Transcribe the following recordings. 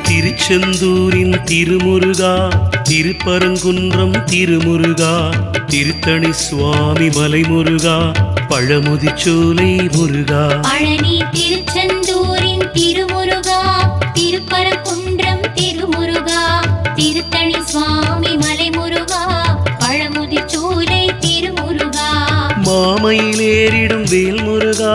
திருச்செந்தூரின் திருமுருகா, திருப்பரங்குன்றம் திருமுருகா, திருத்தணி சுவாமி மலைமுருகா, பழமுதிர்ச்சோலை முருகா. பழனி திருச்செந்தூரின் திருமுருகா, திருப்பரங்குன்றம் திருமுருகா, திருத்தணி சுவாமி மலைமுருகா, பழமுதிர்ச்சோலை திருமுருகா. மாமையிலேறிடும் வேல்முருகா,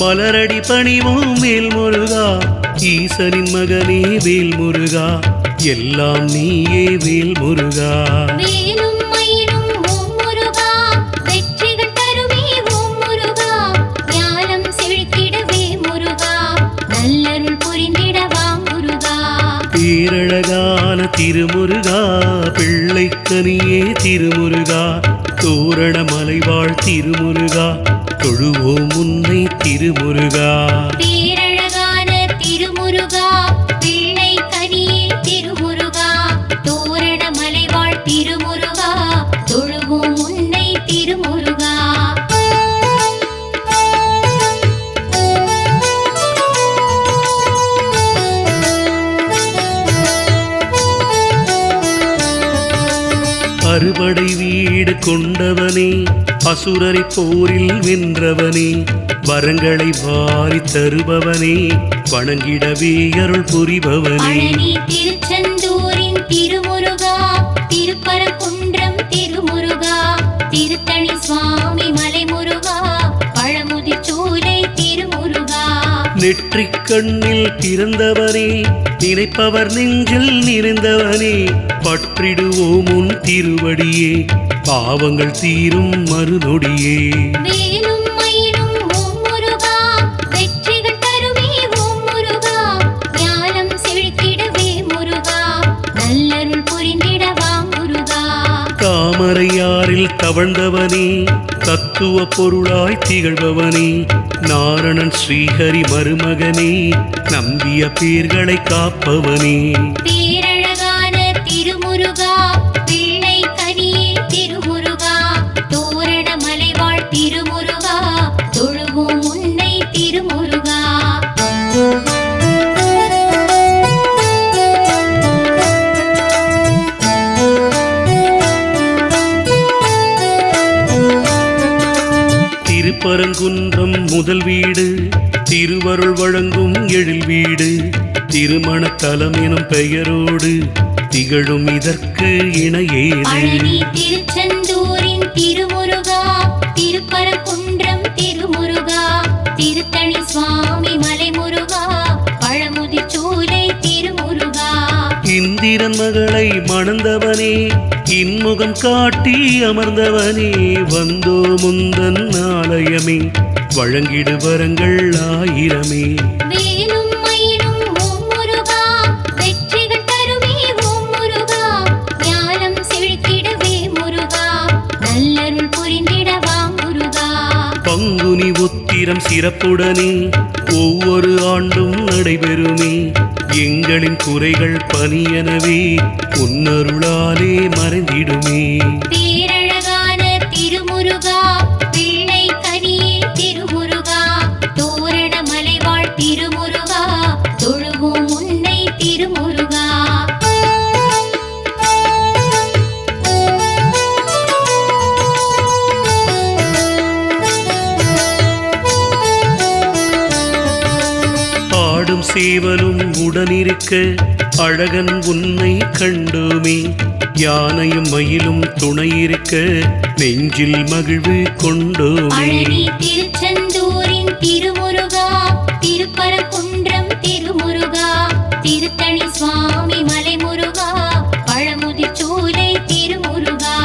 மலரடி பணிவோம் வேல்முருகா, ஈசனின் மகனே வேல்முருகா, எல்லாம் நீயே வேல்முருகா. வேலும் மயிலும் ஓம் முருகா, வெற்றிகள் தருவே ஓம் முருகா, ஞானம் செழித்திடவே முருகா, நல்லருள் புரிந்திடவா முருகா. பேரழகான திருமுருகா, பிள்ளைக்கனியே திருமுருகா, தோரண மலைவாழ் திருமுருகா, தொழுவோம் உன்னை திருமுருகா. பேரழகான திருமுருகா, பிள்ளை கனியே திருமுருகா, தோரண மலைவாழ் திருமுருகா, தொழுவோம் உன்னை திருமுருகா. அறுபடை வீடு கொண்டவனே, அசுரரை போரில் வென்றவனே, வரங்களை வாரி தருபவனே, வணங்கிடவே அருள் புரிபவனே. பழனி திருச்செந்தூரின் திருமுருகா, திருப்பரங்குன்றம் திருமுருகா, திருத்தணி சுவாமி மலைமுருகா, பழமுதிர்ச்சோலை திருமுருகா. நெற்றிக் கண்ணில் பிறந்தவனே, நினைப்பவர் நெஞ்சில் நிறைந்தவனே, பற்றிடுவோம் உன் திருவடியே, பாவங்கள் தீரும் மறுநொடியே. வேலும் மயிலும் ஓம் முருகா, வெற்றிகள் தருவே ஓம் முருகா, ஞானம் செழித்திடவே முருகா, நல்லருள் புரிந்திடவா முருகா. தாமரையாரில் தவழ்ந்தவனே, தத்துவ பொருளாய் திகழ்பவனே, நாரணன் ஸ்ரீஹரி மருமகனே, நம்பிய பேர்களை காப்பவனே. பேரழகான திருமுருகா, பிள்ளை கனியே திருமுருகா, தோரண மலைவாழ் திருமுருகா, தொழுவோம் உன்னை திருமுருகா. திருப்பரங்குன்றம் முதல் வீடு, திருவருள் வழங்கும் எழில் வீடு, திருமணத்தலம் எனும் பெயரோடு திகழும் இதற்கு இணையேது. பழனி திருச்செந்தூரின் திருமுருகா, திருப்பரங்குன்றம் திருமுருகா, திருத்தணி சுவாமி மலைமுருகா, பழமுதிர்ச்சோலை திருமுருகா. இந்திரன் மகளை மணந்தவனே, இன்முகம் காட்டி அமர்ந்தவனே, வந்தோ முந்தன் ஆலயமே, வழங்கிடு வரங்கள் ஆயிரமே. வேலும் மயிலும் ஓம் முருகா, வெற்றிகள் தருவே ஓம் முருகா, ஞானம் செழித்திடவே முருகா, நல்லருள் புரிந்திடவா முருகா. பங்குனி உத்திரம் சிறப்புடனே ஒவ்வொரு ஆண்டும் நடைபெறுமே, எங்களின் குறைகள் பனியனவே உன்னருளாலே மறைந்திடுமே. பேரழகான திருமுருகா, பிள்ளை கனியே திருமுருகா, தோரண மலைவாழ் திருமுருகா, தொழுவோம் உன்னை திருமுருகா. ஆடும் சேவலும் உடனிருக்க அழகன் உன்னை கண்டோமே, யானையும் மயிலும் துணையிருக்க நெஞ்சில் மகிழ்வு கொண்டோமே. பழனி திருச்செந்தூரின் திருமுருகா, திருப்பரங்குன்றம் திருமுருகா, திருத்தணி சுவாமி மலைமுருகா, பழமுதிர்ச்சோலை திருமுருகா.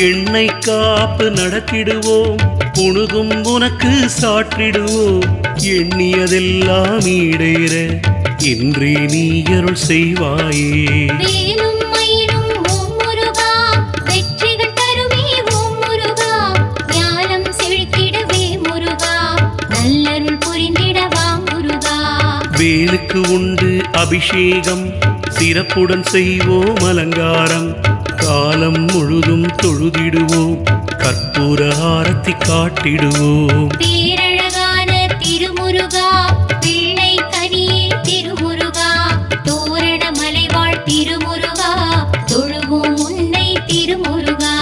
எண்ணெய் காப்பு நடத்திடுவோம், புணுகும் உனக்கு சாற்றிடுவோம், எண்ணியதெல்லாம் ஈடேற இன்றே நீ அருள் செய்வாயே. வேலும் மயிலும் ஓம் முருகா, வெற்றிகள் தருவே ஓம் முருகா, ஞானம் செழித்திடவே முருகா, நல்லருள் புரிந்திடவா முருகா. வேலுக்கு உண்டு அபிஷேகம், சிறப்புடன் செய்வோம் அலங்காரம், காலம் முழுதும் தொழுதிடுவோம், கற்பூர ஆரத்தி காட்டிடுவோம். பேரழகான திருமுருகா, பிள்ளை கனியே திருமுருகா, தோரண மலைவாழ் திருமுருகா, தொழுவோம் உன்னை திருமுருகா.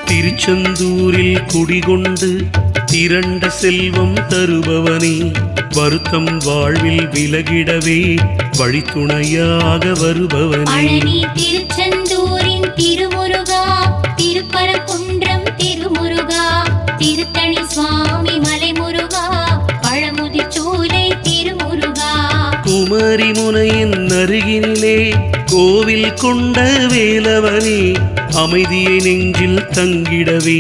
திருச்செந்தூரில் குடிகொண்டு திரண்ட செல்வம் தருபவனே, வருத்தம் வாழ்வில் விலகிடவே வழித்துணையாக வருபவனே. பழனி திருச்செந்தூரின் திருமுருகா, திருப்பரங்குன்றம் திருமுருகா, திருத்தணி சுவாமி மலைமுருகா, பழமுதிர்ச்சோலை திருமுருகா. குமரி முனையின் அருகினிலே கோவில் கொண்ட வேலவனே, அமைதியை நெஞ்சில் தங்கிடவே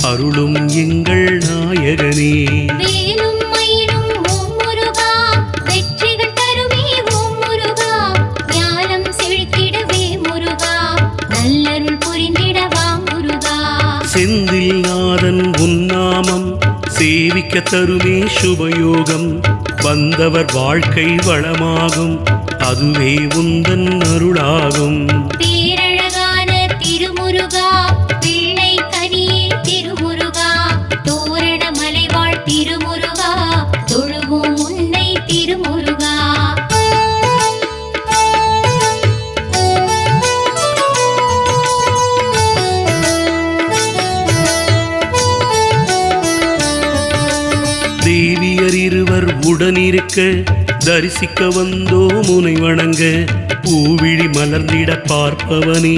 அருளும் எங்கள் நாயகனே. வேலும் மயிலும் ஓம் முருகா, வெற்றிகள் தருமே ஓம் முருகா, ஞானம் செழித்திடவே முருகா, நல்லருள் புரிந்திடவா முருகா. செந்தில் நாதன் உன்னாமம் சேவிக்க தருமே சுபயோகம், வந்தவர் வாழ்க்கை வளமாகும், அதுவே உந்தன் அருளாகும். பேரழகான திருமுருகா, பிள்ளை கனியே திருமுருகா, தோரண மலைவாழ் திருமுருகா, தொழுவோம் உன்னை திருமுருகா. தேவியர் இருவர் உடனிருக்க தரிசிக்க வந்தோ முனை வணங்க, பூவிழி மலர்ந்திட பார்ப்பவனே,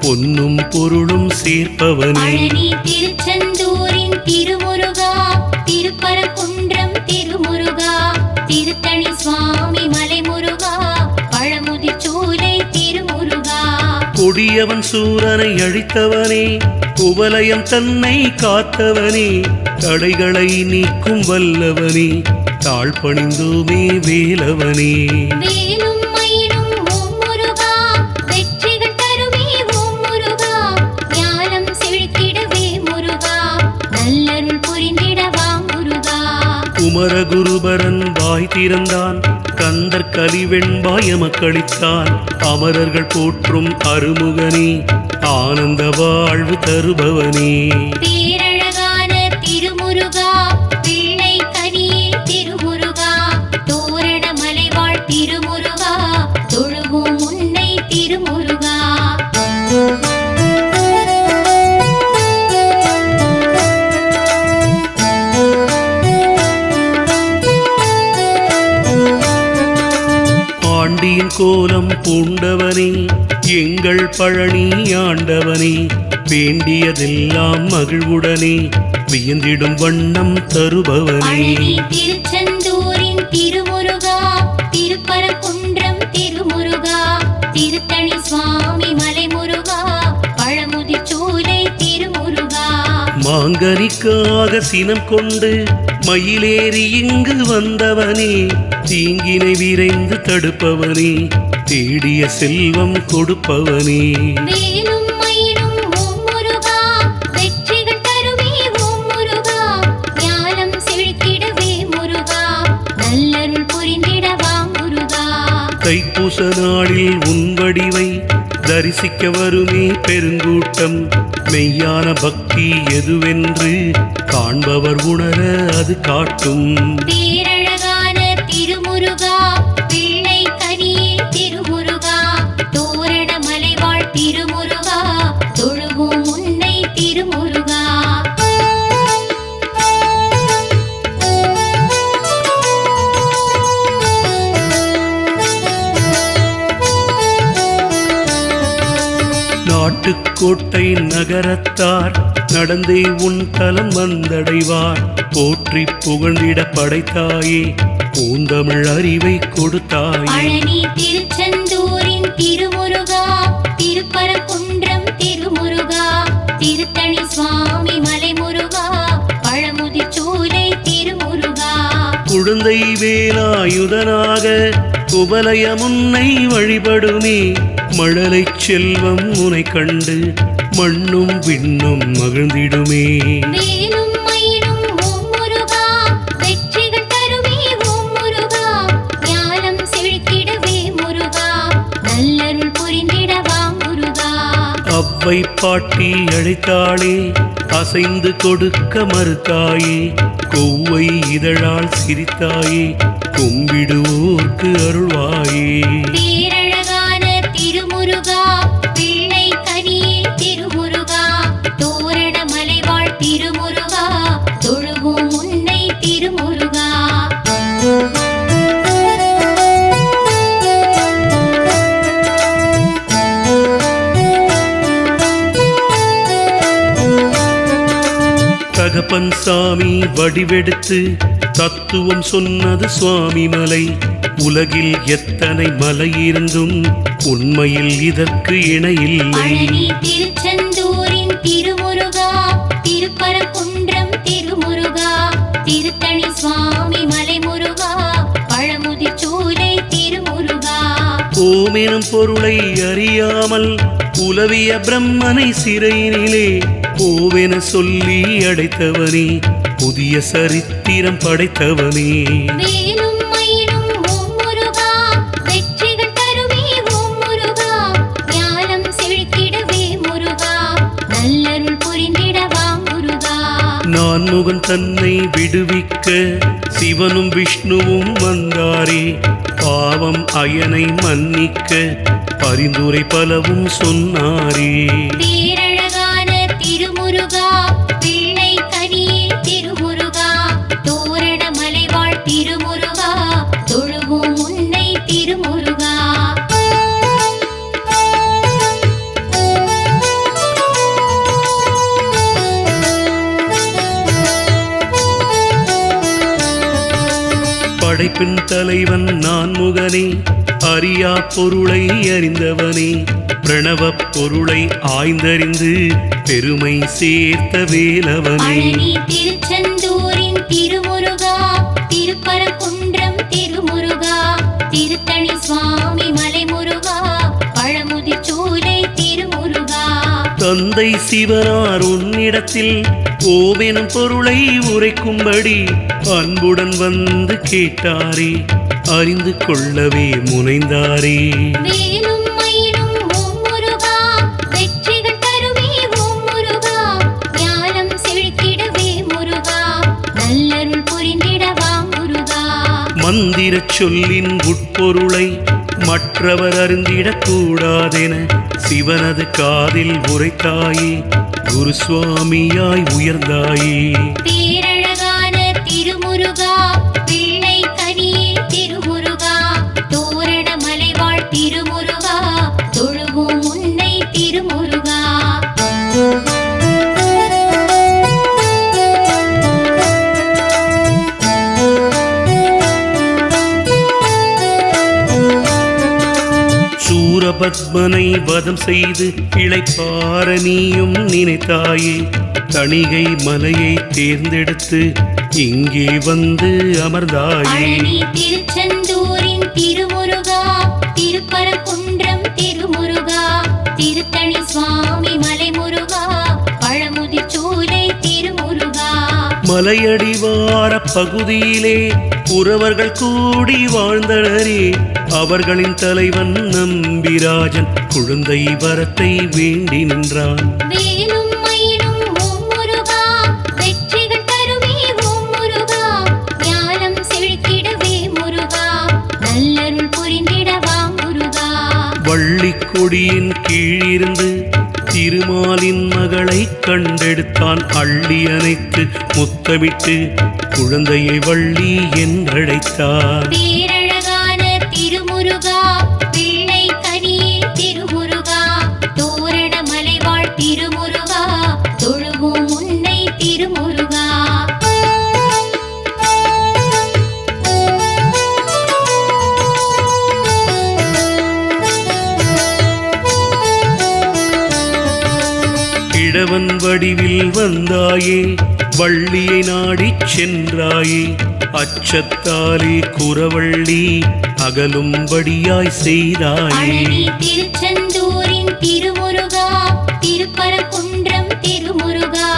பொன்னும் பொருளும் சேர்ப்பவனே. பழனி திருச்செந்தூரின் திருமுருகா, திருப்பரங்குன்றம் திருமுருகா, திருத்தணி சுவாமி மலைமுருகா, பழமுதிர்ச்சோலை திருமுருகா. கொடியவன் சூரனை அழித்தவனே, குவலயம் தன்னை காத்தவனே, தடைகளை நீக்கும் வல்லவனே, தாழ் பணிந்தோமே வேலவனே. வேலும் மயிலும் ஓம் முருகா, வெற்றிகள் தருமே ஓம் முருகா, ஞானம் செழித்திடவே முருகா, நல்லருள் புரிந்திடவா முருகா. குமரகுருபரன் வாய் திறந்தான், கந்தர் கலிவெண்பாய மக்களித்தான், அமரர்கள் போற்றும் அருமுகனே, ஆனந்த வாழ்வு தருபவனே. பேரழகான திருமுருகா, பிள்ளை கனியே திருமுருகா, தோரண மலைவாழ் திருமுருகா, தொழுவோம் உன்னை திருமுருகா. ஆண்டியின் கோலம் பூண்டவனே, எங்கள் பழனி ஆண்டவனே, வேண்டியதெல்லாம் மகிழ்வுடனே வியந்திடும் வண்ணம் தருபவனே. பழனி திருச்செந்தூரின் திருமுருகா, திருப்பரங்குன்றம் திருமுருகா, திருத்தணி சுவாமி மலைமுருகா, பழமுதிர்ச்சோலை திருமுருகா. மாங்கனிக்காக சினம் கொண்டு மயிலேறி இங்கு வந்தவனே, தீங்கினை விரைந்து தடுப்பவனே, தேடிய செல்வம் கொடுப்பவனே. வேலும் மயிலும் ஓம் முருகா, வெற்றிகள் தருமே ஓம் முருகா, ஞானம் செழித்திடவே முருகா, நல்லருள் புரிந்திடவா முருகா. தைப்பூச நாளில் உன் வடிவை தரிசிக்க வருமே பெருங்கூட்டம், மெய்யான பக்தி எதுவென்று காண்பவர் உணர அது காட்டும். பேரழகான திருமுருகா, பிள்ளை கனியே திருமுருகா, தோரண மலைவாழ் திருமுருகா, தொழுவோம் உன்னை திருமுருகா. நாட்டுக்கோட்டை நகரத்தார் நடந்தே உன் தலம் வந்தடைவார், போற்றி புகழ்ந்திட படைத்தாயே, பூந்தமிழ் அறிவை கொடுத்தாயே. பழனி திருச்செந்தூரின் திருமுருகா, திருப்பரங்குன்றம் திருமுருகா, திருத்தணி சுவாமி மலைமுருகா, பழமுதிர்ச்சோலை திருமுருகா. குழந்தை வேலாயுதனாக குவலயம் உன்னை வழிபடுமே, மழலை செல்வம் உனை கண்டு மண்ணும் விண்ணும் மகிழ்ந்திடுமே. வேலும் அவ்வை பாட்டி அழைத்தாளே அசைந்து கொடுக்க மறுத்தாயே கொவ்வை இதழால் சிரித்தாயே கும்பிடுவோர்க்கு அருள்வாயே பேரழகான திருமுருகா பிள்ளை கனியே திருமுருகா தோரண மலைவாழ் திருமுருகா தொழுவோம் உன்னை திருமுருகா தகப்பன் சாமி வடிவெடுத்து தத்துவம் சொன்னது சுவாமி மலை உலகில் எத்தனை மலை இருந்தும் உண்மையில் இதற்கு இணையில்லை பழனி திருச்செந்தூரின் திருமுருகா திருப்பரங்குன்றம் திருமுருகா திருத்தணி சுவாமி மலைமுருகா பழமுதிர் சோலை திருமுருகா ஓமெனும் பொருளை அறியாமல் உலவிய பிரம்மனை சிறையினிலே ஓவென சொல்லி அடைத்தவனே புதிய சரித்திரம் படைத்தவனே வேலும் மயிலும் ஓம் முருகா வெற்றிகள் தருவே ஓம் முருகா ஞானம் செழித்திடவே முருகா நல்லருள் புரிந்திடவா முருகா நான் முகன் தன்னை விடுவிக்க சிவனும் விஷ்ணுவும் வந்தாரே பாவம் அயனை மன்னிக்க பரிந்துரை பலவும் சொன்னாரே பேரழகான திருமுருகா பிள்ளை கனியே திருமுருகா தோரண மலைவாழ் திருமுருகா தொழுவோம் உன்னை திருமுருகா படைப்பின் தலைவன் நான் முகனே அறியா பொருளை அறிந்தவனே பிரணவப் பொருளை ஆய்ந்தறிந்து பெருமை சேர்த்த வேலவனே பழனி திருச்செந்தூரின் திருமுருகா திருப்பரங்குன்றம் திருமுருகா திருத்தணி சுவாமி மலைமுருகா பழமுதிர் சோலை திருமுருகா தந்தை சிவனார் உன்னிடத்தில் ஓமெனும் பொருளை உரைக்கும்படி அன்புடன் வந்து கேட்டாரே அறிந்து கொள்ளவே முனைந்தாரே வேலும் மயிலும் ஓம் முருகா வெற்றிகள் தருவே ஓம் முருகா ஞானம் செழித்திடவே முருகா நல்லருள் புரிந்திடவா முருகா மந்திரச் சொல்லின் உட்பொருளை மற்றவர் அறிந்திடக் கூடாதென சிவனது காதில் உரைத்தாயே குருசுவாமியாய் உயர்ந்தாயே பேரழகான திருமுருகா பிள்ளை கனியே திருமுருகா தோரண மலைவாழ் திருமுருகா தொழுவோம் உன்னை திருமுருகா சூரபத்மனை வதம் செய்து இளைப்பார நீயும் நினைத்தாயே தணிகை மலையை தேர்ந்தெடுத்து இங்கே வந்து அமர்ந்தாயே பழனி திருச்செந்தூரின் திருமுருகா திருப்பரங்குன்றம் திருமுருகா திருத்தணி சுவாமி மலைமுருகா பழமுதிர் சோலை திருமுருகா மலையடிவார பகுதியிலே புறவர்கள் கூடி வாழ்ந்தனரே அவர்களின் தலைவன் நம்பிராஜன் குழந்தை வரத்தை வேண்டி நின்றான் வேலும் மயிலும் ஓம் முருகா வெற்றிகள் தருவே ஓம் முருகா ஞானம் செழித்திடவே முருகா நல்லருள் புரிந்திடவா முருகா வள்ளிக் கொடியின் கீழிருந்து திருமாலின் மகளை கண்டெடுத்தான் அள்ளி அணைத்து முத்தமிட்டு குழந்தையை வள்ளி என்றழைத்தான் பேரழகான திருமுருகா பிள்ளை கனியே திருமுருகா தோரண மலைவாழ் திருமுருகா தொழுவோம் உன்னை திருமுருகா கிழவன் வடிவில் வந்தாயே வள்ளியை நாடிச் சென்றாயே அச்சத்தாலே குறவள்ளி அகலும்படியாய் செய்தாயே பழனி திருச்செந்தூரின் திருமுருகா திருப்பரங்குன்றம் திருமுருகா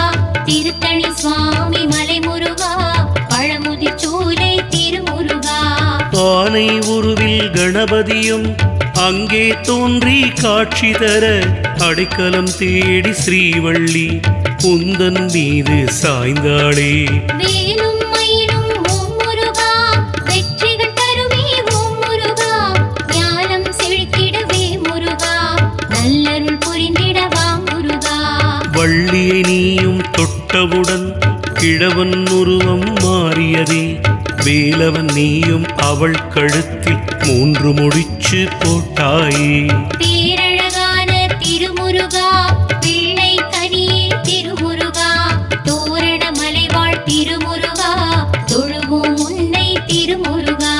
திருத்தணி சுவாமி மலைமுருகா பழமுதிர் சோலை திருமுருகா ஆனை உருவில் கணபதியும் அங்கே தோன்றி காட்சி தர அடைக்கலம் தேடி ஸ்ரீவள்ளி உந்தன் மீது சாய்ந்தாளே. வேலும் மயிலும் ஓம் முருகா, வெற்றிகள் தருவே ஓம் முருகா, ஞானம் செழித்திடவே முருகா, நல்லருள் புரிந்திடவா முருகா. வள்ளியை நீயும் தொட்டவுடன் கிழவன் உருவம் மாறியதே, வேலவன் நீயும் அவள் கழுத்தில் 3 முடிச்சு போட்டாயே. பேரழகான திருமுருகா, பிள்ளை கனியே திருமுருகா, தோரண மலைவாழ் திருமுருகா, தொழுவோம் உன்னை திருமுருகா.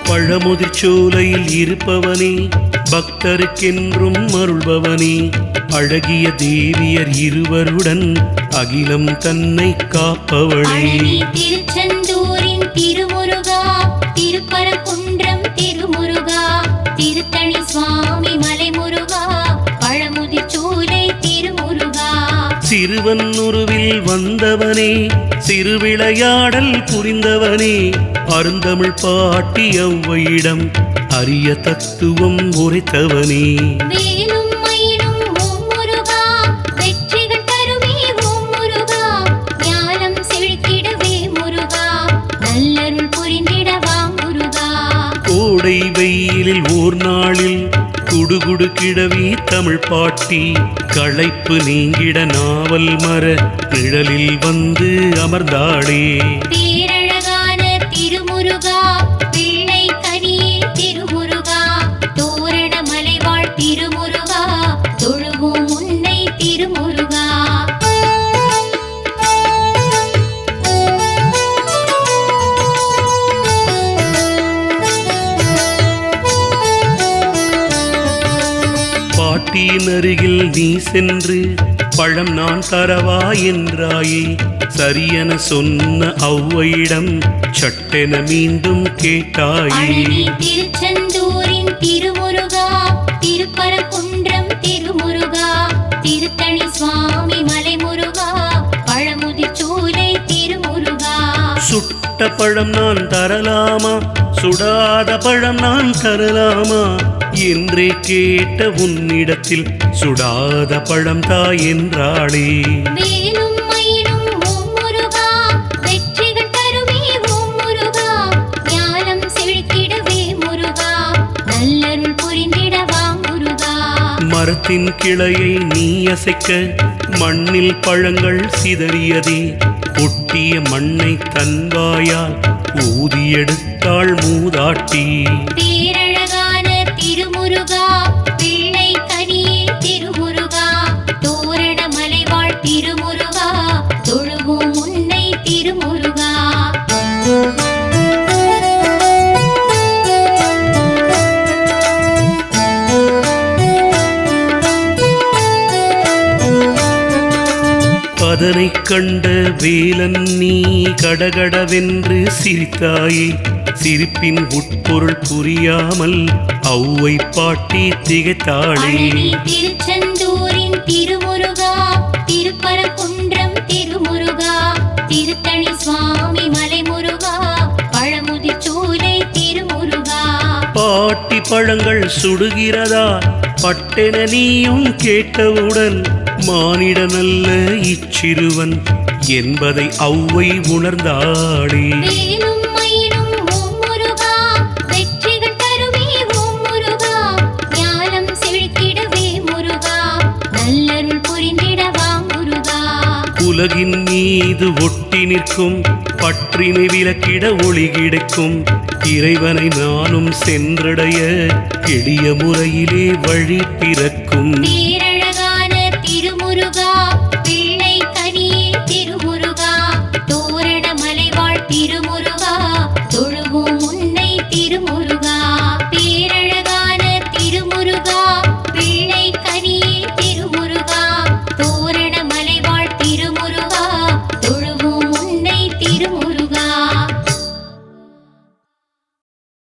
பழமுதிர்ச்சோலையில் இருப்பவனே, பக்தருக்கென்றும் அருள்பவனே, அழகிய தேவியர் இருவருடன் அகிலம் தன்னை காப்பவளே. பழனி திருச்செந்தூரின் திருமுருகா, திருப்பரங்குன்றம் திருமுருகா, திருத்தணி சுவாமி மலைமுருகா, பழமுதிர்ச்சோலை திருமுருகா. சிறுவன் உருவில் வந்தவனே, சிறுவிளையாடல் புரிந்தவனே, அருந்தமிழ் பாட்டி ஔவையிடம் அரிய தத்துவம் உரைத்தவனே. வேலும் மயிலும் ஓம் முருகா, வெற்றிகள் தருவே ஓம் முருகா, ஞானம் செழித்திடவே முருகா, நல்லருள் புரிந்திடவா முருகா. கோடை வெயிலில் ஓர் நாளில் குடுகுடு கிழவி தமிழ் பாட்டி களைப்பு நீங்கிட நாவல் மர நிழலில் வந்து அமர்ந்தாளே. பேரழகான திருமுருகா, பிள்ளை கனியே திருமுருகா, தோரண மலைவாழ் திருமுருகா, தொழுவோம் உன்னை திருமுருகா. பாட்டியின் அருகில் நீ சென்று பழம் நான் தரவா என்றாயே. சரியென சொன்ன ஔவையிடம் சட்டென மீண்டும் கேட்டாயே. பழனி திருச்செந்தூரின் திருமுருகா, திருப்பரங்குன்றம் திருமுருகா, திருத்தணி சுவாமி மலைமுருகா, பழமுதிர்ச்சோலை திருமுருகா. சுட்ட பழம் நான் தரலாமா, சுடாத பழம் நான் தரலாமா என்றே கேட்ட உன்னிடத்தில் சுடாத பழம் தா என்றாளே. வேலும் மயிலும் ஓம் முருகா, வெற்றிகள் தருவே ஓம் முருகா, ஞானம் செழித்திடவே முருகா, நல்லருள் புரிந்திடவா முருகா. மரத்தின் கிளையை நீ அசைக்க மண்ணில் பழங்கள் சிதறியதே, ஒட்டிய மண்ணை தன்வாயால் ஊதியெடுத்தாள் மூதாட்டி. பேரழகான திருமுருகா, பிள்ளை கனியே திருமுருகா, தோரண மலைவாழ் திருமுருகா, தொழுவோம் உன்னை திருமுருகா. அதனைக் கண்ட வேலன் நீ கடகடவென்று சிரித்தாயே. சிரிப்பின் உட்பொருள் புரியாமல் ஔவை பாட்டி திகைத்தாளே. பழனி திருச்செந்தூரின் திருமுருகா, திருப்பரங்குன்றம் திருமுருகா, திருத்தணி சுவாமி மலைமுருகா, பழமுதிர்ச்சோலை திருமுருகா. பாட்டி பழங்கள் சுடுகிறதா பட்டென நீயும் கேட்டவுடன் மானிடனல்ல இச்சிறுவன் என்பதை ஔவை உணர்ந்தாளே. வேலும் மயிலும் ஓம் முருகா, வெற்றிகள் தருவே ஓம் முருகா, ஞானம் செழித்திடவே முருகா, நல்லருள் புரிந்திடவா முருகா. உலகின் மீது ஒட்டி நிற்கும் பற்றினை விலக்கிட ஒளி கிடைக்கும். இறைவனை நானும் சென்றடைய எளிய முறையிலே வழி பிறக்கும்.